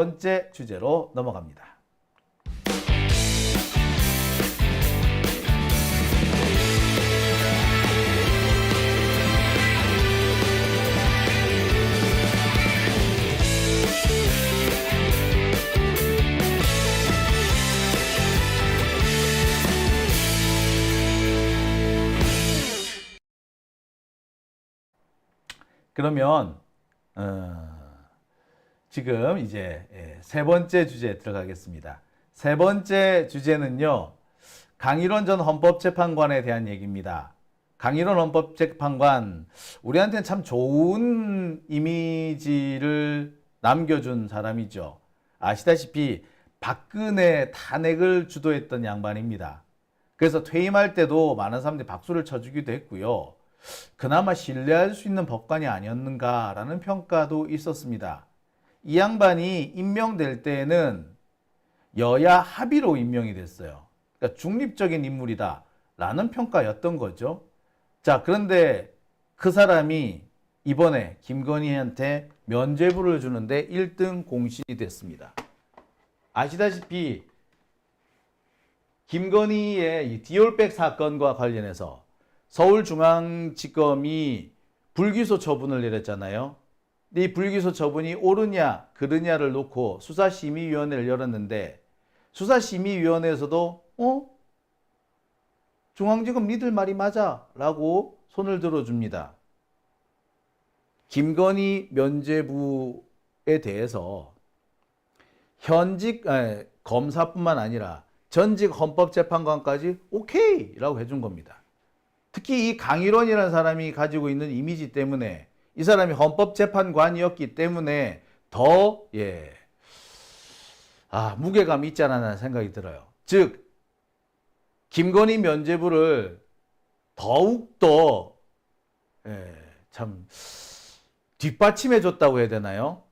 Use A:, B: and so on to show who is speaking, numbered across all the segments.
A: 번째 주제로 넘어갑니다. 그러면 지금 이제 세 번째 주제에 들어가겠습니다. 세 번째 주제는요, 강일원 전 헌법재판관에 대한 얘기입니다. 강일원 헌법재판관, 우리한테는 참 좋은 이미지를 남겨준 사람이죠. 아시다시피 박근혜 탄핵을 주도했던 양반입니다. 그래서 퇴임할 때도 많은 사람들이 박수를 쳐주기도 했고요. 그나마 신뢰할 수 있는 법관이 아니었는가라는 평가도 있었습니다. 이 양반이 임명될 때에는 여야 합의로 임명이 됐어요. 그러니까 중립적인 인물이다 라는 평가였던 거죠. 자, 그런데 그 사람이 이번에 김건희한테 면죄부를 주는데 1등 공신이 됐습니다. 아시다시피 김건희의 이 디올백 사건과 관련해서 서울중앙지검이 불기소 처분을 내렸잖아요. 근데 이 불기소 처분이 옳으냐 그르냐를 놓고 수사심의위원회를 열었는데, 수사심의위원회에서도 중앙지검 니들 말이 맞아 라고 손을 들어줍니다. 김건희 면죄부에 대해서 현직 검사뿐만 아니라 전직 헌법재판관까지 오케이 라고 해준 겁니다. 특히 이 강일원이라는 사람이 가지고 있는 이미지 때문에, 이 사람이 헌법재판관이었기 때문에 더 무게감이 있지 않았나 생각이 들어요. 즉 김건희 면죄부를 더욱더 참 뒷받침해 줬다고 해야 되나요?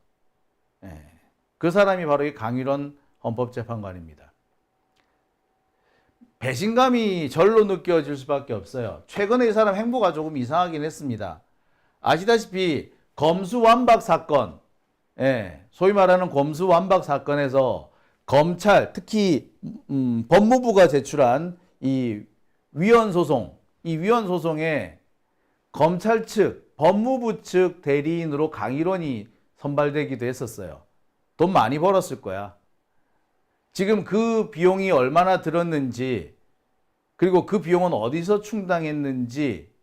A: 그 사람이 바로 이 강일원 헌법재판관입니다. 배신감이 절로 느껴질 수밖에 없어요. 최근에 이 사람 행보가 조금 이상하긴 했습니다. 아시다시피 검수완박 사건, 소위 말하는 검수완박 사건에서 검찰, 특히 법무부가 제출한 이 위헌 소송에 검찰 측, 법무부 측 대리인으로 강일원이 선발되기도 했었어요. 돈 많이 벌었을 거야. 지금 그 비용이 얼마나 들었는지, 그리고 그 비용은 어디서 충당했는지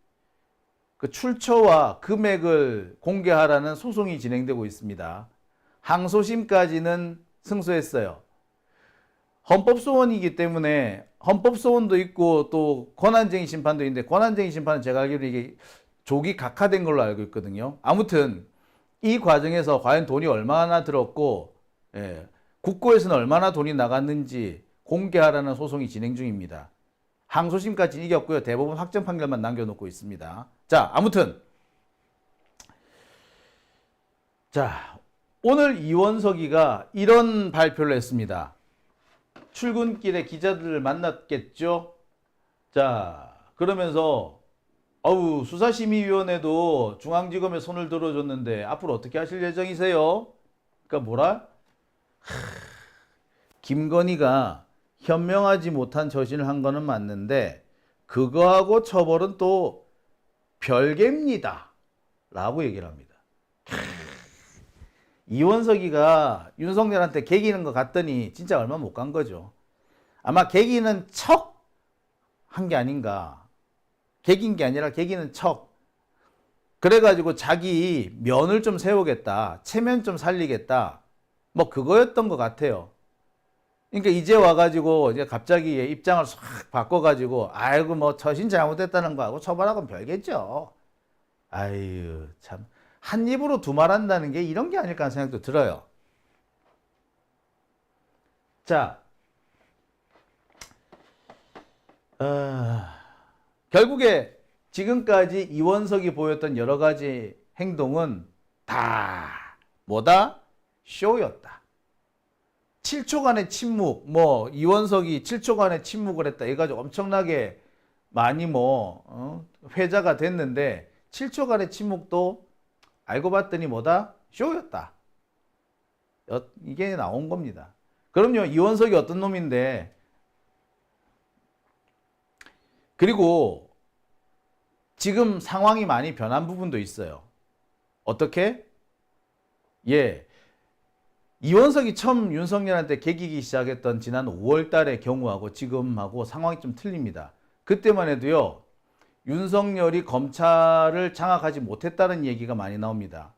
A: 그 출처와 금액을 공개하라는 소송이 진행되고 있습니다. 항소심까지는 승소했어요. 헌법소원이기 때문에 헌법소원도 있고 또 권한쟁의 심판도 있는데, 권한쟁의 심판은 제가 알기로 이게 조기 각하된 걸로 알고 있거든요. 아무튼 이 과정에서 과연 돈이 얼마나 들었고 국고에서는 얼마나 돈이 나갔는지 공개하라는 소송이 진행 중입니다. 항소심까지 이겼고요. 대법원 확정 판결만 남겨놓고 있습니다. 자, 아무튼 오늘 이원석이가 이런 발표를 했습니다. 출근길에 기자들을 만났겠죠. 자, 그러면서 수사심의위원회도 중앙지검에 손을 들어줬는데 앞으로 어떻게 하실 예정이세요? 그러니까 뭐라? 김건희가 현명하지 못한 처신을 한 거는 맞는데 그거하고 처벌은 또 별개입니다 라고 얘기를 합니다. 이원석이가 윤석열한테 개기는 것 같더니 진짜 얼마 못 간 거죠. 아마 개기는 척 한 게 아닌가. 개긴 게 아니라 개기는 척. 그래가지고 자기 면을 좀 세우겠다, 체면 좀 살리겠다, 뭐 그거였던 것 같아요. 그러니까 이제 와가지고 이제 갑자기 입장을 싹 바꿔가지고 아이고 뭐 처신 잘못했다는 거하고 처벌하고는 별개죠. 아유 참, 한 입으로 두 말 한다는 게 이런 게 아닐까 하는 생각도 들어요. 자, 결국에 지금까지 이원석이 보였던 여러 가지 행동은 다 뭐다? 쇼였다. 7초간의 침묵, 뭐 이원석이 7초간의 침묵을 했다 해가지고 엄청나게 많이 회자가 됐는데, 7초간의 침묵도 알고 봤더니 뭐다? 쇼였다. 이게 나온 겁니다. 그럼요, 이원석이 어떤 놈인데, 그리고 지금 상황이 많이 변한 부분도 있어요. 어떻게? 예. 이원석이 처음 윤석열한테 개기기 시작했던 지난 5월 달의 경우하고 지금하고 상황이 좀 틀립니다. 그때만 해도요, 윤석열이 검찰을 장악하지 못했다는 얘기가 많이 나옵니다.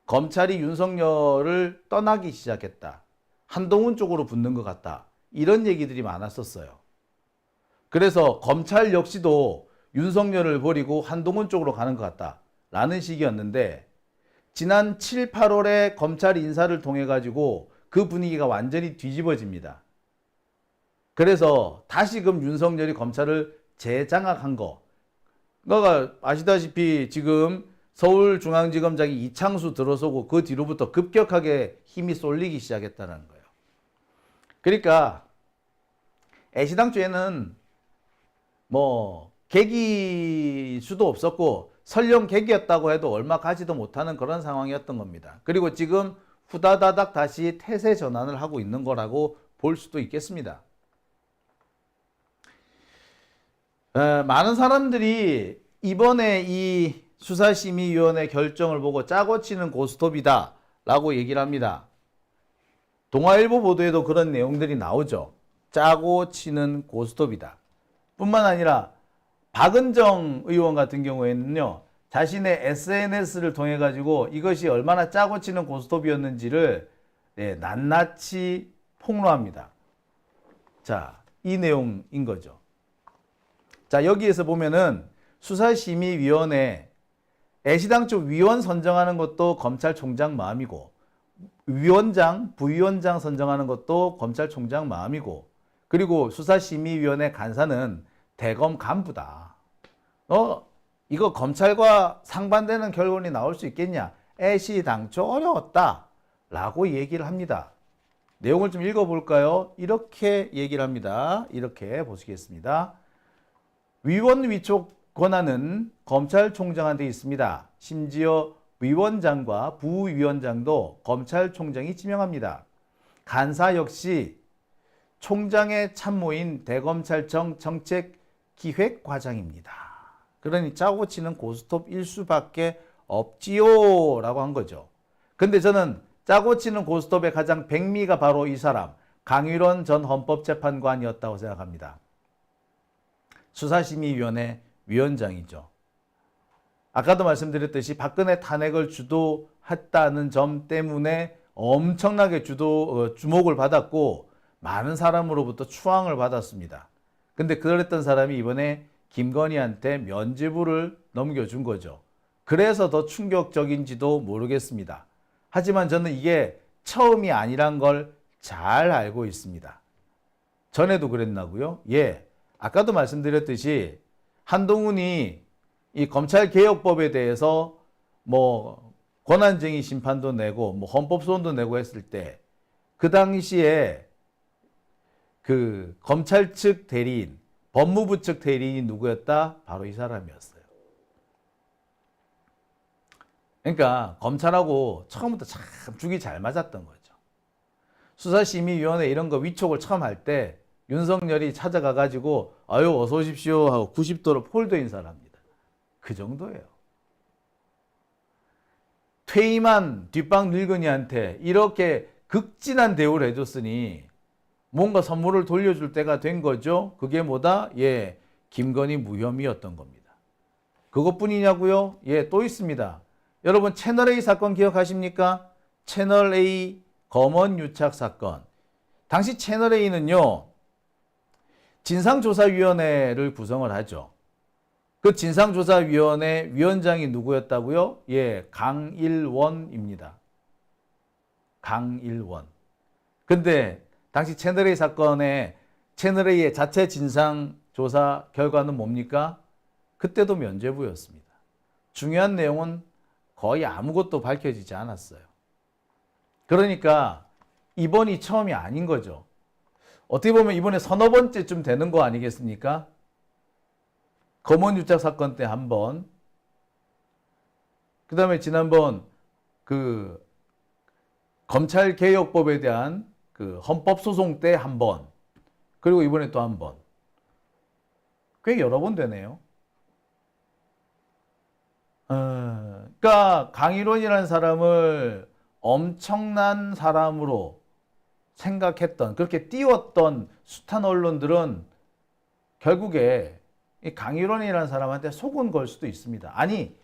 A: 검찰이 윤석열을 떠나기 시작했다. 한동훈 쪽으로 붙는 것 같다. 이런 얘기들이 많았었어요. 그래서 검찰 역시도 윤석열을 버리고 한동훈 쪽으로 가는 것 같다. 라는 식이었는데, 지난 7, 8월에 검찰 인사를 통해 가지고 그 분위기가 완전히 뒤집어집니다. 그래서 다시금 윤석열이 검찰을 재장악한 거. 그러니까 아시다시피 지금 서울중앙지검장이 이창수 들어서고 그 뒤로부터 급격하게 힘이 쏠리기 시작했다는 거예요. 그러니까 애시당초에는 뭐 계기 수도 없었고 설령 계기였다고 해도 얼마 가지도 못하는 그런 상황이었던 겁니다. 그리고 지금 후다다닥 다시 태세 전환을 하고 있는 거라고 볼 수도 있겠습니다. 많은 사람들이 이번에 이 수사심의위원회 결정을 보고 짜고 치는 고스톱이다 라고 얘기를 합니다. 동아일보 보도에도 그런 내용들이 나오죠. 짜고 치는 고스톱이다. 뿐만 아니라 박은정 의원 같은 경우에는요, 자신의 SNS를 통해 가지고 이것이 얼마나 짜고 치는 고스톱이었는지를 낱낱이 폭로합니다. 자, 이 내용인 거죠. 자, 여기에서 보면은 수사심의위원회 애시당초 위원 선정하는 것도 검찰총장 마음이고, 위원장, 부위원장 선정하는 것도 검찰총장 마음이고, 그리고 수사심의위원회 간사는 대검 간부다. 이거 검찰과 상반되는 결론이 나올 수 있겠냐? 애시당초 어려웠다. 라고 얘기를 합니다. 내용을 좀 읽어볼까요? 이렇게 얘기를 합니다. 이렇게 보시겠습니다. 위원 위촉 권한은 검찰총장한테 있습니다. 심지어 위원장과 부위원장도 검찰총장이 지명합니다. 간사 역시 총장의 참모인 대검찰청 정책기획과장입니다. 그러니 짜고 치는 고스톱일 수밖에 없지요 라고 한 거죠. 근데 저는 짜고 치는 고스톱의 가장 백미가 바로 이 사람, 강일원 전 헌법재판관이었다고 생각합니다. 수사심의위원회 위원장이죠. 아까도 말씀드렸듯이 박근혜 탄핵을 주도했다는 점 때문에 엄청나게 주목을 받았고 많은 사람으로부터 추앙을 받았습니다. 근데 그랬던 사람이 이번에 김건희한테 면죄부를 넘겨준 거죠. 그래서 더 충격적인지도 모르겠습니다. 하지만 저는 이게 처음이 아니란 걸 잘 알고 있습니다. 전에도 그랬나고요? 예. 아까도 말씀드렸듯이 한동훈이 이 검찰개혁법에 대해서 뭐 권한쟁의 심판도 내고 뭐 헌법소원도 내고 했을 때 그 당시에 그 검찰 측 대리인, 법무부 측 대리인이 누구였다? 바로 이 사람이었어요. 그러니까 검찰하고 처음부터 참 죽이 잘 맞았던 거죠. 수사심의위원회 이런 거 위촉을 처음 할 때 윤석열이 찾아가 가지고 아유 어서 오십시오 하고 90도로 폴더인 사람입니다. 그 정도예요. 퇴임한 뒷방 늙은이한테 이렇게 극진한 대우를 해줬으니 뭔가 선물을 돌려줄 때가 된 거죠. 그게 뭐다? 예, 김건희 무혐의였던 겁니다. 그것뿐이냐고요? 예, 또 있습니다. 여러분 채널A 사건 기억하십니까? 채널A 검언 유착 사건. 당시 채널A는요, 진상조사위원회를 구성을 하죠. 그 진상조사위원회 위원장이 누구였다고요? 예, 강일원입니다. 강일원. 근데 당시 채널A 사건의 채널A의 자체 진상조사 결과는 뭡니까? 그때도 면죄부였습니다. 중요한 내용은 거의 아무것도 밝혀지지 않았어요. 그러니까 이번이 처음이 아닌 거죠. 어떻게 보면 이번에 서너 번째쯤 되는 거 아니겠습니까? 검언유착 사건 때 한 번, 그 다음에 지난번 그 검찰개혁법에 대한 그 헌법소송 때 한 번, 그리고 이번에 또 한 번. 꽤 여러 번 되네요. 그러니까 강일원이라는 사람을 엄청난 사람으로 생각했던, 그렇게 띄웠던 숱한 언론들은 결국에 이 강일원이라는 사람한테 속은 걸 수도 있습니다. 아니,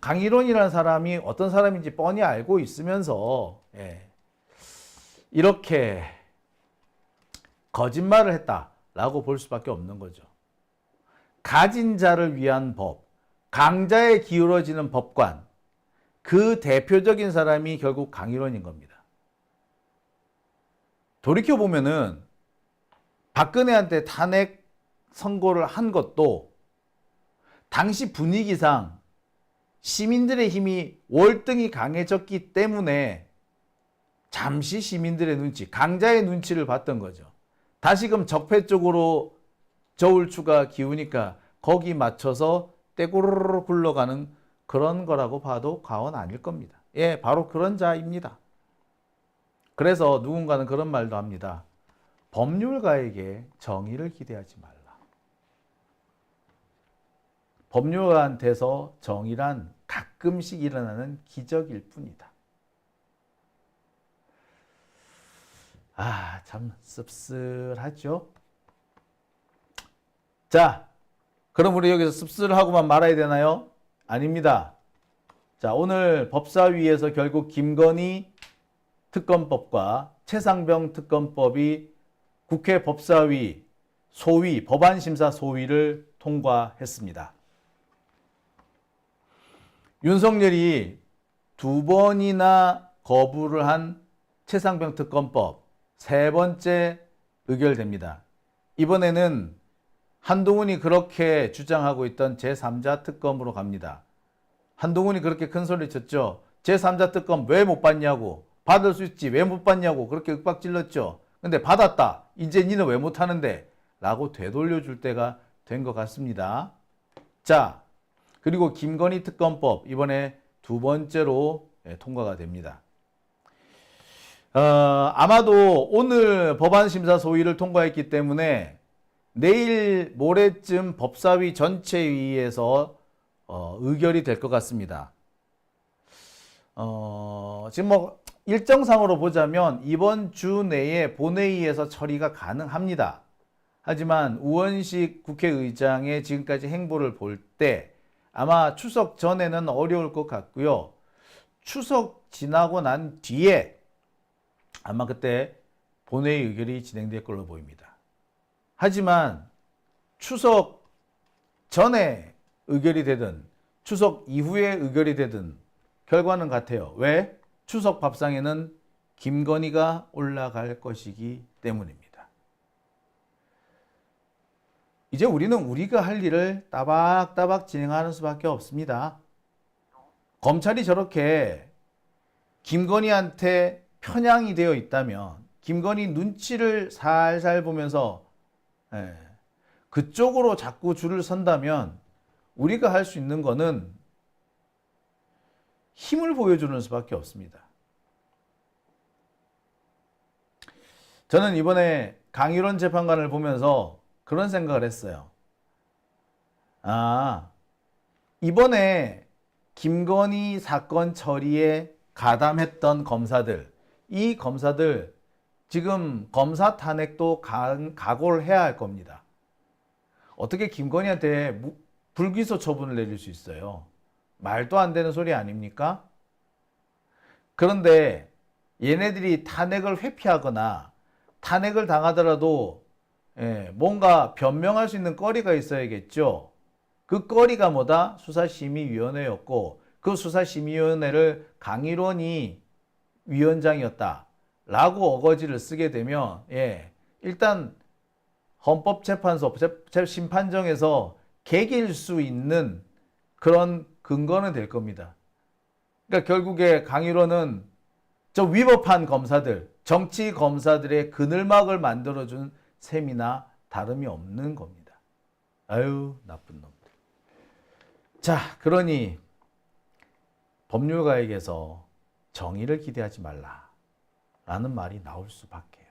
A: 강일원이라는 사람이 어떤 사람인지 뻔히 알고 있으면서 이렇게 거짓말을 했다라고 볼 수밖에 없는 거죠. 가진 자를 위한 법, 강자에 기울어지는 법관, 그 대표적인 사람이 결국 강일원인 겁니다. 돌이켜보면은 박근혜한테 탄핵 선고를 한 것도 당시 분위기상 시민들의 힘이 월등히 강해졌기 때문에 잠시 시민들의 눈치, 강자의 눈치를 봤던 거죠. 다시금 적폐 쪽으로 저울추가 기우니까 거기 맞춰서 떼구르르 굴러가는 그런 거라고 봐도 과언 아닐 겁니다. 예, 바로 그런 자입니다. 그래서 누군가는 그런 말도 합니다. 법률가에게 정의를 기대하지 말라. 법률가한테서 정의란 가끔씩 일어나는 기적일 뿐이다. 아, 참 씁쓸하죠? 자, 그럼 우리 여기서 씁쓸하고만 말아야 되나요? 아닙니다. 자, 오늘 법사위에서 결국 김건희 특검법과 최상병 특검법이 국회 법사위 소위 법안심사 소위를 통과했습니다. 윤석열이 2번이나 거부를 한 최상병 특검법 3번째 의결됩니다. 이번에는 한동훈이 그렇게 주장하고 있던 제3자 특검으로 갑니다. 한동훈이 그렇게 큰 소리 쳤죠. 제3자 특검 왜 못 받냐고, 받을 수 있지 왜 못 받냐고 그렇게 윽박질렀죠. 근데 받았다. 이제 니는 왜 못하는데? 라고 되돌려줄 때가 된 것 같습니다. 자, 그리고 김건희 특검법 이번에 2번째로 통과가 됩니다. 아마도 오늘 법안심사 소위를 통과했기 때문에 내일 모레쯤 법사위 전체회의에서 의결이 될 것 같습니다. 지금 뭐 일정상으로 보자면 이번 주 내에 본회의에서 처리가 가능합니다. 하지만 우원식 국회의장의 지금까지 행보를 볼 때 아마 추석 전에는 어려울 것 같고요. 추석 지나고 난 뒤에 아마 그때 본회의 의결이 진행될 걸로 보입니다. 하지만 추석 전에 의결이 되든 추석 이후에 의결이 되든 결과는 같아요. 왜? 추석 밥상에는 김건희가 올라갈 것이기 때문입니다. 이제 우리는 우리가 할 일을 따박따박 진행하는 수밖에 없습니다. 검찰이 저렇게 김건희한테 편향이 되어 있다면 김건희 눈치를 살살 보면서 그쪽으로 자꾸 줄을 선다면 우리가 할 수 있는 거는 힘을 보여주는 수밖에 없습니다. 저는 이번에 강일원 재판관을 보면서 그런 생각을 했어요. 아, 이번에 김건희 사건 처리에 가담했던 검사들, 이 검사들 지금 검사 탄핵도 각오를 해야 할 겁니다. 어떻게 김건희한테 불기소 처분을 내릴 수 있어요? 말도 안 되는 소리 아닙니까? 그런데 얘네들이 탄핵을 회피하거나 탄핵을 당하더라도 뭔가 변명할 수 있는 거리가 있어야겠죠. 그 거리가 뭐다? 수사심의위원회였고 그 수사심의위원회를 강일원이 위원장이었다라고 어거지를 쓰게 되면 일단 헌법재판소, 심판정에서 개길 수 있는 그런 근거는 될 겁니다. 그러니까 결국에 강일원은 저 위법한 검사들, 정치 검사들의 그늘막을 만들어준 셈이나 다름이 없는 겁니다. 아유, 나쁜 놈들. 자, 그러니 법률가에게서 정의를 기대하지 말라라는 말이 나올 수밖에